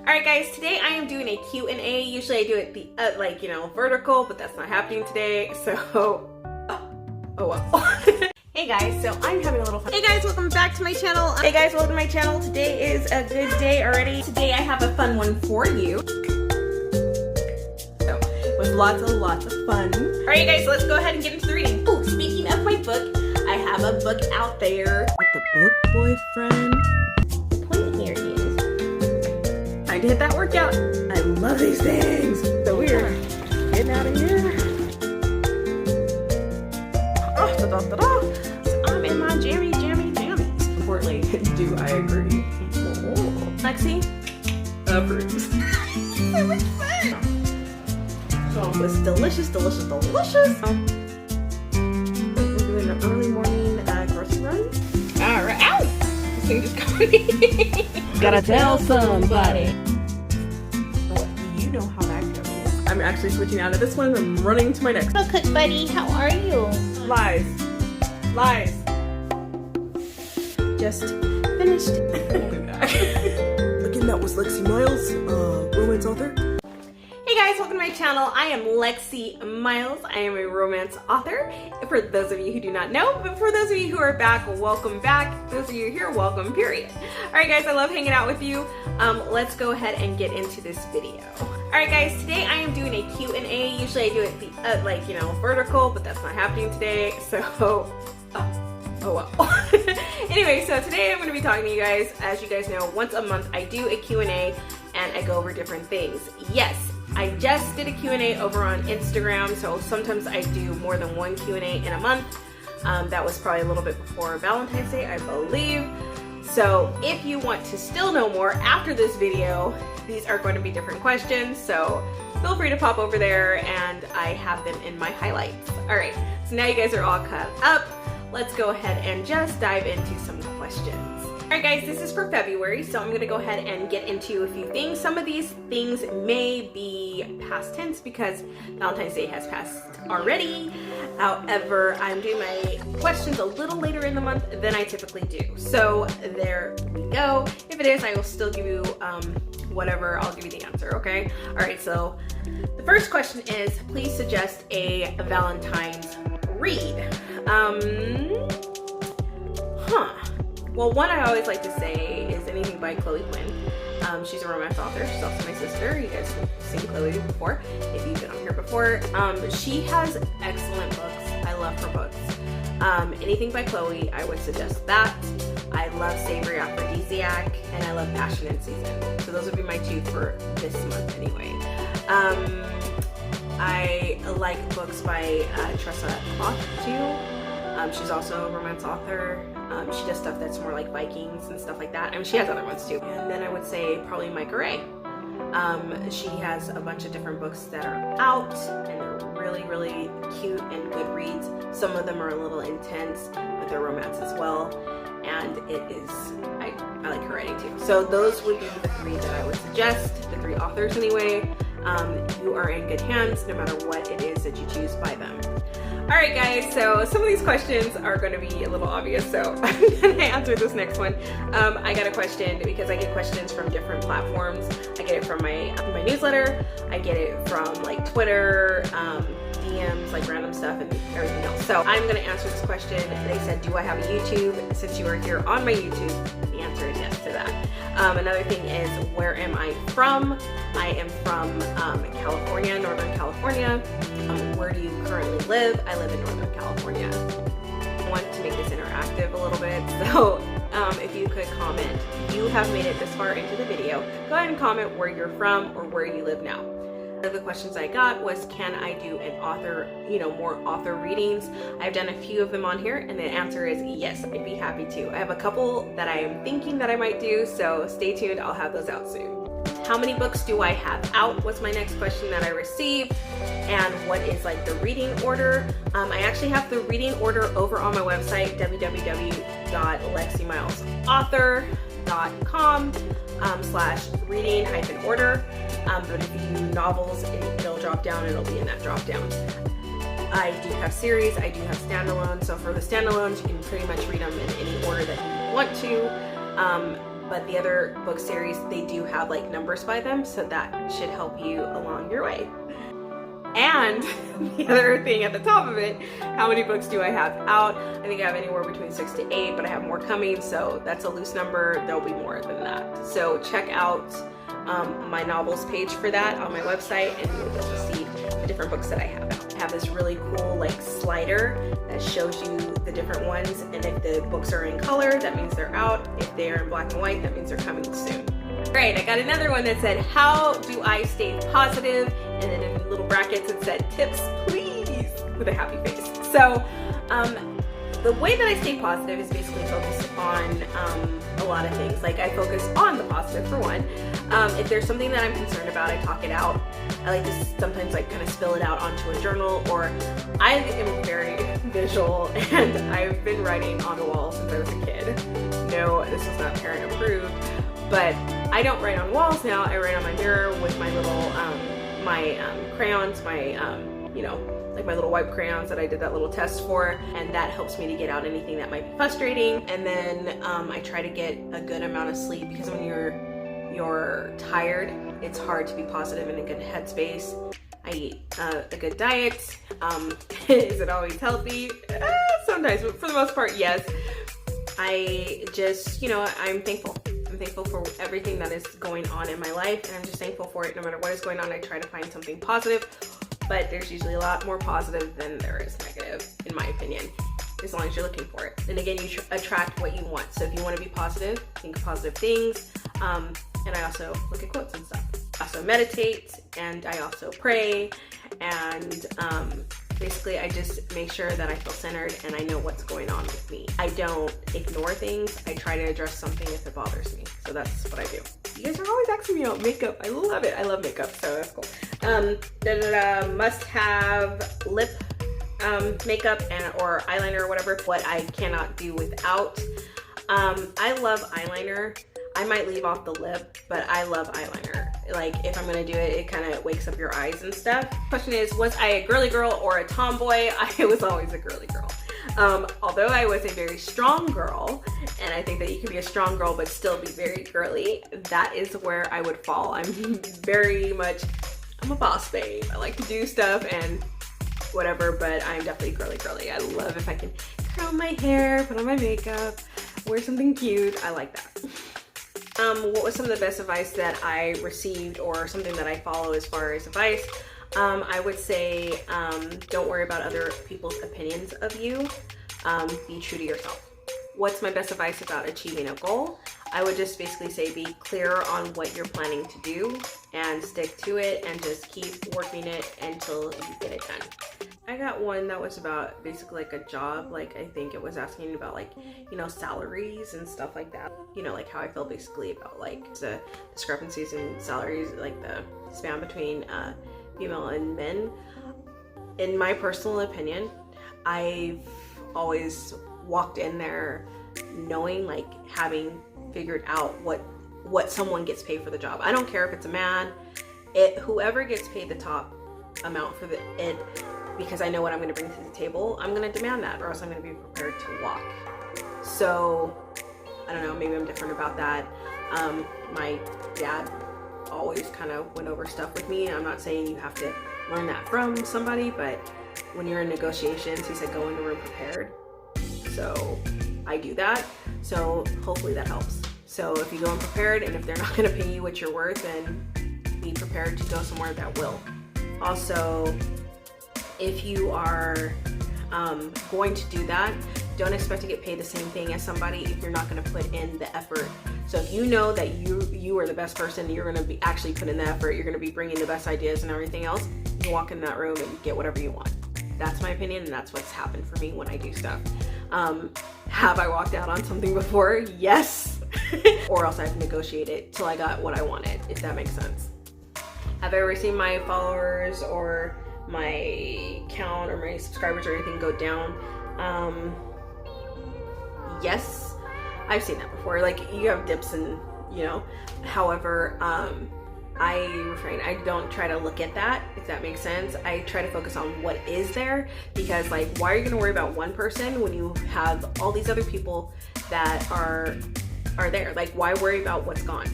Alright guys, today I am doing a Q&A. Usually I do it the vertical, but that's not happening today, so oh well. Hey guys, so I'm having a little fun. Hey guys, welcome back to my channel. Today is a good day already. Today I have a fun one for you. So, with lots of fun. Alright guys, so let's go ahead and get into the reading. Oh, speaking of my book, I have a book out there with the book boyfriend. The point here is time to hit that workout. I love these things. So weird. Getting out of here. So I'm in my jammies. Importantly, do I agree? Lexi approves. So much fun. So it's delicious. We're doing an early morning grocery run. Alright. Ow! This thing just got me. Gotta tell somebody. You know how that goes. I'm actually switching out of this one. I'm running to my next. Hello, cook buddy. How are you? Lies. Just finished. Again, that was Lexi Miles, romance author. Hey guys, welcome to my channel. I am Lexi Miles. I am a romance author. For those of you who do not know, but for those of you who are back, welcome back. Those of you here, welcome, period. Alright guys, I love hanging out with you. Let's go ahead and get into this video. Alright guys, today I am doing a Q&A. Usually I do it the, vertical, but that's not happening today, so oh well. Anyway, so today I'm going to be talking to you guys. As you guys know, once a month I do a Q&A and I go over different things. Yes, I just did a Q&A over on Instagram, so sometimes I do more than one Q&A in a month. That was probably a little bit before Valentine's Day, I believe. So if you want to still know more after this video, these are going to be different questions, so feel free to pop over there and I have them in my highlights. Alright, so now you guys are all caught up. Let's go ahead and just dive into some questions. Alright guys, this is for February, so I'm going to go ahead and get into a few things. Some of these things may be past tense because Valentine's Day has passed already. However, I'm doing my questions a little later in the month than I typically do. So there we go. If it is, I will still give you whatever, I'll give you the answer, okay? Alright, so the first question is, please suggest a Valentine's read. Well, one I always like to say is anything by Chloe Quinn. She's a romance author. She's also my sister. You guys have seen Chloe before, if you've been on here before. She has excellent books. I love her books. Anything by Chloe, I would suggest that. I love Savory Aphrodisiac, and I love Passion in Season. So those would be my two for this month anyway. I like books by Tressa Cloth too. She's also a romance author. She does stuff that's more like Vikings and stuff like that. I mean, she has other ones too. And then I would say probably Micah Ray. She has a bunch of different books that are out and they're really cute and good reads. Some of them are a little intense, but they're romance as well. And it is, I like her writing too. So those would be the three that I would suggest, the three authors anyway. You are in good hands no matter what it is that you choose by them. Alright guys, so some of these questions are going to be a little obvious, so I'm going to answer this next one. I got a question because I get questions from different platforms. I get it from my newsletter, I get it from like Twitter, DMs, like random stuff and everything else. So I'm going to answer this question. They said, do I have a YouTube? Since you are here on my YouTube, the answer is yes to that. Another thing is, where am I from? I am from California, Northern California. Where do you currently live? I live in Northern California. I want to make this interactive a little bit, so if you could comment, if you have made it this far into the video, go ahead and comment where you're from or where you live now. One of the questions I got was, can I do an author, more author readings? I've done a few of them on here, and the answer is yes, I'd be happy to. I have a couple that I am thinking that I might do, so stay tuned, I'll have those out soon. How many books do I have out was my next question that I received, and what is like the reading order. I actually have the reading order over on my website, www.leximilesauthor.com/reading-order. But if you do novels, it'll drop down, it'll be in that drop down. I do have series, I do have standalones, so for the standalones you can pretty much read them in any order that you want to. but the other book series, they do have like numbers by them, so that should help you along your way. And the other thing at the top of it, how many books do I have out? I think I have anywhere between 6 to 8, but I have more coming, so that's a loose number. There'll be more than that. So check out my novels page for that on my website, and you'll be able to see the different books that I have out. I have this really cool like slider that shows you the different ones, and if the books are in color, that means they're out. If they are in black and white, that means they're coming soon. Great, I got another one that said, how do I stay positive? And then in little brackets it said, tips please, with a happy face. So the way that I stay positive is basically focused on a lot of things. Like I focus on the positive for one. If there's something that I'm concerned about, I talk it out. I like to sometimes like kind of spill it out onto a journal, or I am very visual and I've been writing on the wall since I was a kid. No, this is not parent approved, but I don't write on walls now. I write on my mirror with my little crayons, you know, like my little white crayons that I did that little test for, and that helps me to get out anything that might be frustrating. And then I try to get a good amount of sleep, because when you're tired, it's hard to be positive in a good headspace. I eat a good diet. Is it always healthy? Sometimes, but for the most part, yes. I just, you know, I'm thankful. I'm thankful for everything that is going on in my life, and I'm just thankful for it. No matter what is going on, I try to find something positive, but there's usually a lot more positive than there is negative, in my opinion, as long as you're looking for it. And again, you attract what you want. So if you want to be positive, think of positive things. And I also look at quotes and stuff. I also meditate, and I also pray, and basically I just make sure that I feel centered and I know what's going on with me. I don't ignore things. I try to address something if it bothers me. So that's what I do. You guys are always asking me about makeup. I love it. I love makeup, so that's cool. Must have lip makeup or eyeliner or whatever. What I cannot do without. I love eyeliner. I might leave off the lip, but I love eyeliner. Like if I'm gonna do it, it kind of wakes up your eyes and stuff. Question is, was I a girly girl or a tomboy? I was always a girly girl. Although I was a very strong girl, and I think that you can be a strong girl but still be very girly, that is where I would fall. I'm a boss babe. I like to do stuff and whatever, but I'm definitely girly. I love if I can curl my hair, put on my makeup, wear something cute. I like that. What was some of the best advice that I received, or something that I follow as far as advice? I would say don't worry about other people's opinions of you. Be true to yourself. What's my best advice about achieving a goal? I would just basically say be clear on what you're planning to do and stick to it, and just keep working it until you get it done. I got one that was about basically like a job. Like I think it was asking about like, you know, salaries and stuff like that. You know, like how I feel basically about like the discrepancies in salaries, like the span between female and men. In my personal opinion, I've always walked in there knowing, like having figured out what someone gets paid for the job. I don't care if it's a man, whoever gets paid the top amount for it, because I know what I'm going to bring to the table, I'm going to demand that, or else I'm going to be prepared to walk. So I don't know, maybe I'm different about that. My dad always kind of went over stuff with me. I'm not saying you have to learn that from somebody, but when you're in negotiations, he said go in the room prepared. So I do that. So hopefully that helps. So if you go in prepared, and if they're not going to pay you what you're worth, then be prepared to go somewhere that will. Also, if you are going to do that, don't expect to get paid the same thing as somebody if you're not going to put in the effort. So if you know that you are the best person, you're going to be actually put in the effort, you're going to be bringing the best ideas and everything else, you can walk in that room and get whatever you want. That's my opinion, and that's what's happened for me when I do stuff. Have I walked out on something before? Yes. Or else I've negotiated till I got what I wanted, if that makes sense. Have I ever seen my followers or my count or my subscribers or anything go down? Yes, I've seen that before. Like you have dips, and you know, however, I refrain. I don't try to look at that, if that makes sense. I try to focus on what is there, because like, why are you going to worry about one person when you have all these other people that are are there. Like, why worry about what's gone?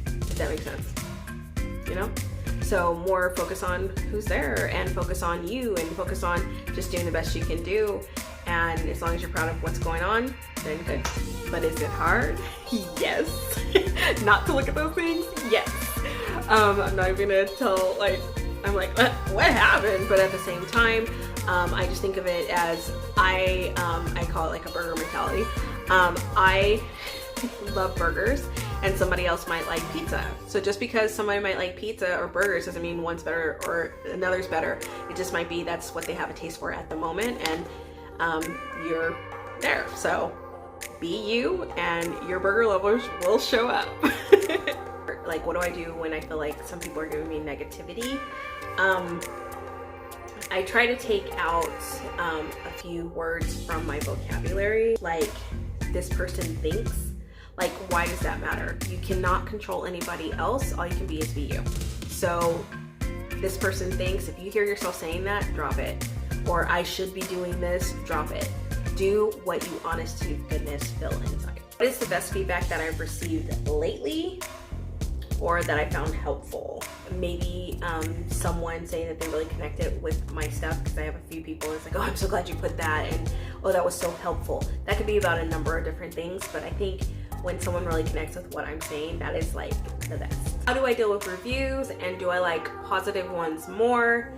If that makes sense, you know? So more focus on who's there and focus on you and focus on just doing the best you can do. And as long as you're proud of what's going on, then good. But is it hard? Yes. Not to look at those things? Yes. I'm not even gonna tell, like, I'm like, what happened? But at the same time, I just think of it as, I call it like a burger mentality. I love burgers and somebody else might like pizza. So just because somebody might like pizza or burgers doesn't mean one's better or another's better. It just might be that's what they have a taste for at the moment, and you're there. So be you and your burger lovers will show up. Like, what do I do when I feel like some people are giving me negativity? I try to take out a few words from my vocabulary, like this person thinks. Like, why does that matter? You cannot control anybody else. All you can be is be you. So this person thinks, if you hear yourself saying that, drop it. Or I should be doing this, drop it. Do what you honest to goodness feel inside. What is the best feedback that I've received lately or that I found helpful? Maybe someone saying that they really connected with my stuff, because I have a few people that's like, oh, I'm so glad you put that, and oh, that was so helpful. That could be about a number of different things, but I think when someone really connects with what I'm saying, that is like the best. How do I deal with reviews, and do I like positive ones more?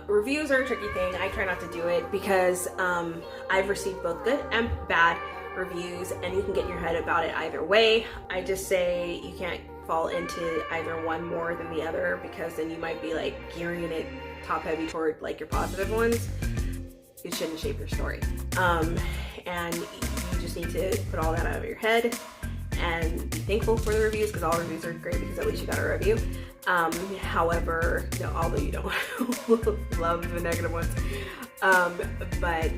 Reviews are a tricky thing. I try not to do it because I've received both good and bad reviews, and you can get in your head about it either way. I just say you can't fall into either one more than the other, because then you might be like gearing it top heavy toward like your positive ones. It shouldn't shape your story. And you just need to put all that out of your head and be thankful for the reviews, because all reviews are great because at least you got a review. However, no, although you don't love the negative ones, but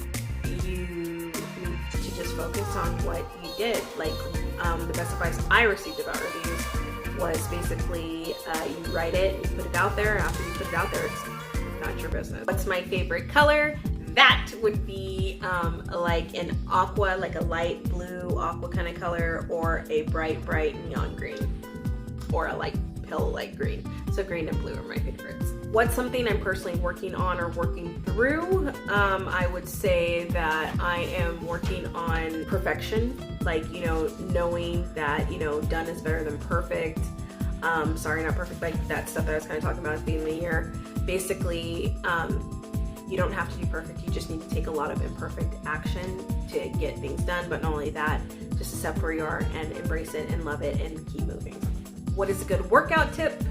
you need to just focus on what you did. Like, the best advice I received about reviews was basically you write it, you put it out there, and after you put it out there, it's not your business. What's my favorite color? That would be like an aqua, like a light blue aqua kind of color, or a bright neon green, or a light pale light green. So green and blue are my favorites. What's something I'm personally working on or working through? I would say that I am working on perfection. Like, you know, knowing that, you know, done is better than perfect. Sorry, not perfect, like that stuff that I was kind of talking about at the beginning of the year. Basically, you don't have to be perfect. You just need to take a lot of imperfect action to get things done. But not only that, just accept where you are and embrace it and love it and keep moving. What is a good workout tip?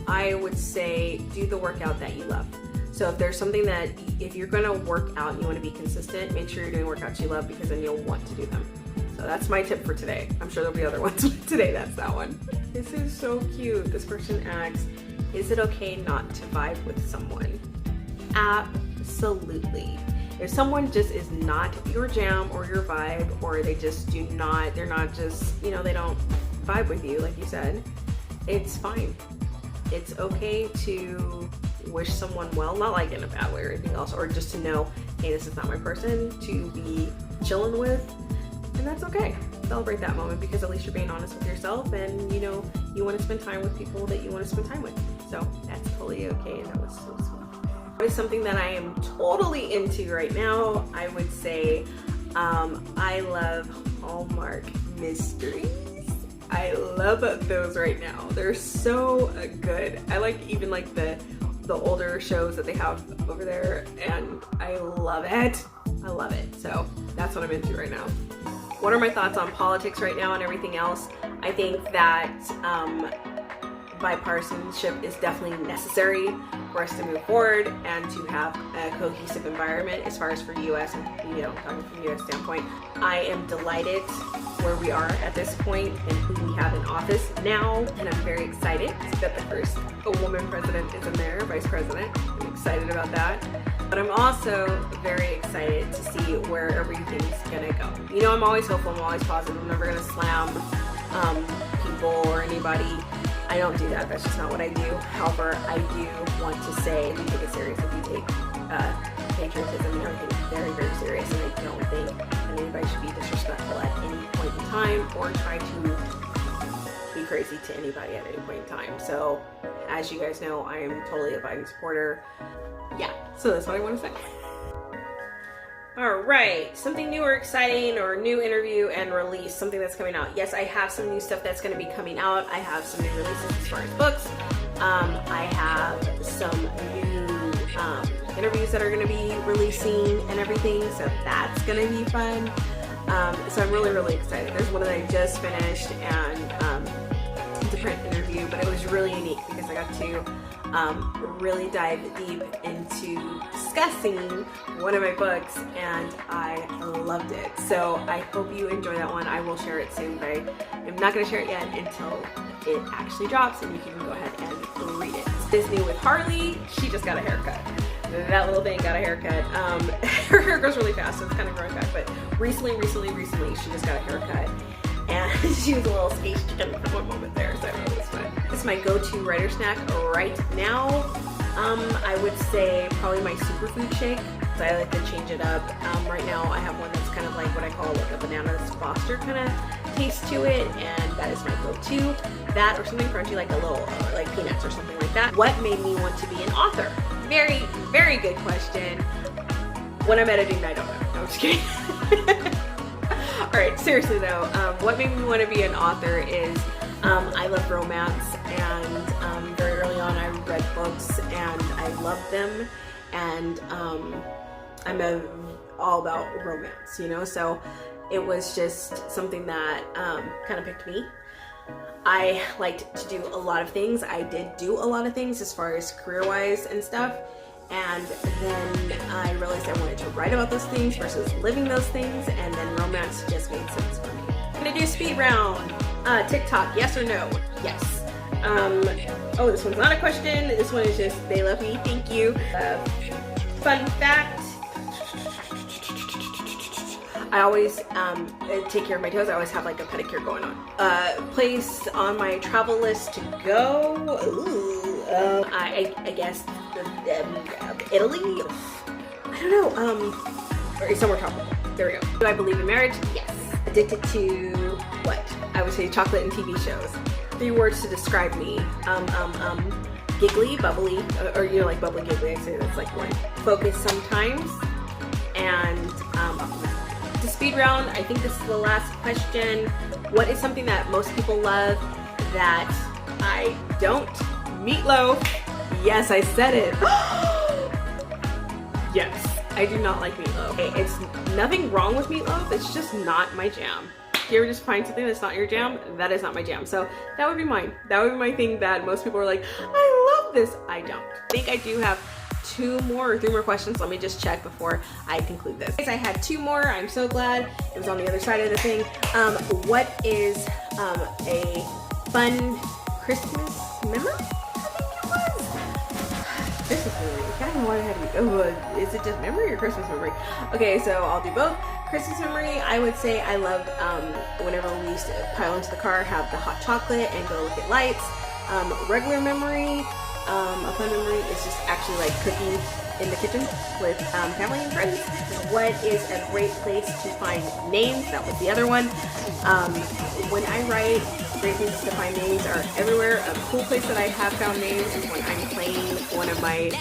I would say do the workout that you love. So if there's something that, if you're gonna work out and you wanna be consistent, make sure you're doing workouts you love, because then you'll want to do them. So that's my tip for today. I'm sure there'll be other ones, but today that's that one. This is so cute. This person asks, is it okay not to vibe with someone? Absolutely. If someone just is not your jam or your vibe, or they just do not, they're not just, you know, they don't vibe with you, like you said, it's fine. It's okay to wish someone well, not like in a bad way or anything else, or just to know, hey, this is not my person to be chilling with, and that's okay. Celebrate that moment, because at least you're being honest with yourself, and you know, you want to spend time with people that you want to spend time with. So that's totally okay, and that was so sweet. What is something that I am totally into right now? I would say I love Hallmark mysteries. I love those right now. They're so good. I like even like the older shows that they have over there, and I love it. I love it. So that's what I'm into right now. What are my thoughts on politics right now and everything else? I think that bipartisanship is definitely necessary for us to move forward and to have a cohesive environment as far as for US and, you know, talking from US standpoint. I am delighted where we are at this point and who we have in office now, and I'm very excited that the first woman president is in there, vice president. I'm excited about that. But I'm also very excited to see where everything's gonna go. You know, I'm always hopeful, I'm always positive. I'm never gonna slam people or anybody. I don't do that. That's just not what I do. However, I do want to say, if you take it serious, if you take patriotism and everything very, very serious, and I don't think that anybody should be disrespectful at any point in time or try to be crazy to anybody at any point in time. So as you guys know, I am totally a Biden supporter. Yeah, so that's what I want to say. All right, something new or exciting, or new interview and release, something that's coming out. Yes, I have some new stuff that's going to be coming out. I have some new releases as far as books. I have some new interviews that are going to be releasing and everything, so that's going to be fun. So I'm really, really excited. There's one that I just finished, and it's a print interview, but it was really unique because I got to really dive deep into discussing one of my books, and I loved it. So I hope you enjoy that one. I will share it soon, but I'm not going to share it yet until it actually drops, and you can go ahead and read it. Disney with Harley, she just got a haircut. That little thing got a haircut. Her hair grows really fast, so it's kind of growing back, but recently, she just got a haircut. And she was a little sketched for one moment there, so it was fun. It's my go-to writer snack right now. I would say probably my superfood shake. So I like to change it up. Right now I have one that's kind of like what I call like a bananas foster kind of taste to it, and that is my go-to. That or something crunchy like a little like peanuts or something like that. What made me want to be an author? Very, very good question. When I'm editing, I don't know. No, I'm just kidding. Alright, seriously though, what made me want to be an author is I love romance, and very early on I read books and I loved them, and I'm all about romance, you know, so it was just something that kind of picked me. I liked to do a lot of things. I did do a lot of things as far as career-wise and stuff. And then I realized I wanted to write about those things versus living those things, and then romance just made sense for me. I'm gonna do speed round. TikTok, yes or no? Yes. Oh, this one's not a question. This one is just, they love me, thank you. Fun fact. I always take care of my toes. I always have like a pedicure going on. Place on my travel list to go. Ooh, I guess Italy. I don't know. Or somewhere tropical. There we go. Do I believe in marriage? Yes. Addicted to what? I would say chocolate and TV shows. 3 words to describe me. Giggly, bubbly, or you know, like bubbly giggly. I say that's like one. Focus sometimes, and the speed round. I think this is the last question. What is something that most people love that I don't? Meatloaf. Yes, I said it. Yes, I do not like meatloaf. It's nothing wrong with meatloaf. It's just not my jam. If you ever just find something that's not your jam, that is not my jam. So that would be mine. That would be my thing that most people are like, I love this. I don't. I think I do have 2 more or 3 more questions. Let me just check before I conclude this. I had 2 more. I'm so glad it was on the other side of the thing. What is a fun Christmas memory? Christmas memory. I don't know why I had to. Oh, is it just memory or Christmas memory? Okay, so I'll do both. Christmas memory, I would say I loved whenever we used to pile into the car, have the hot chocolate and go look at lights. Regular memory, a fun memory is just actually like cooking in the kitchen with family and friends. What is a great place to find names? That was the other one. When I write, great places to find names are everywhere. A cool place that I have found names is when I'm playing one of my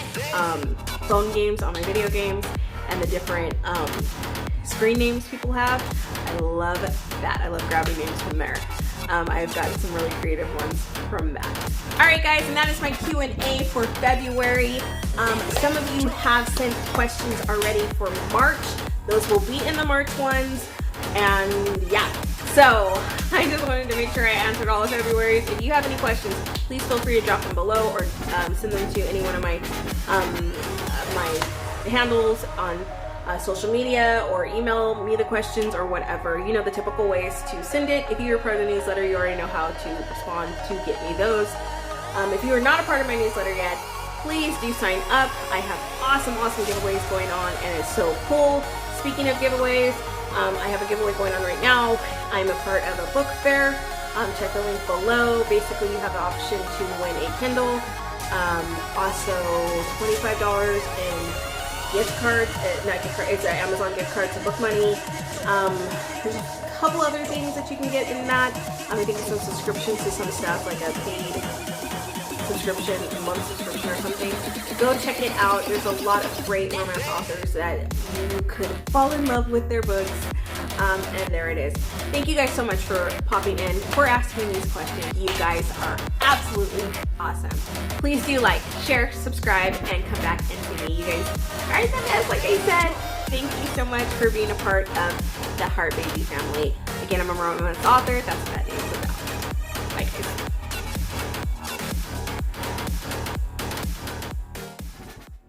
phone games on my video games, and the different screen names people have. I love that. I love grabbing names from there. I've gotten some really creative ones from that. Alright guys, and that is my Q&A for February. Some of you have sent questions already for March. Those will be in the March ones. And yeah, so I just wanted to make sure I answered all of February's. If you have any questions, please feel free to drop them below, or send them to any one of my my handles on social media, or email me the questions or whatever. You know, the typical ways to send it. If you're a part of the newsletter, you already know how to respond to get me those. If you are not a part of my newsletter yet, please do sign up. I have awesome giveaways going on, and it's so cool. Speaking of giveaways, I have a giveaway going on right now. I'm a part of a book fair. Check the link below. Basically, you have the option to win a Kindle. Also $25 in gift card, not gift card, it's an Amazon gift card to Book Money. There's a couple other things that you can get in that. I think some subscriptions to some stuff, like a paid subscription, a month subscription or something. Go check it out. There's a lot of great romance authors that you could fall in love with their books. And there it is. Thank you guys so much for popping in, for asking these questions. You guys are absolutely awesome. Please do like, share, subscribe, and come back and see me. You guys are the best, like I said. Thank you so much for being a part of the Heart Baby family. Again, I'm a romance author. That's what that is about. Bye.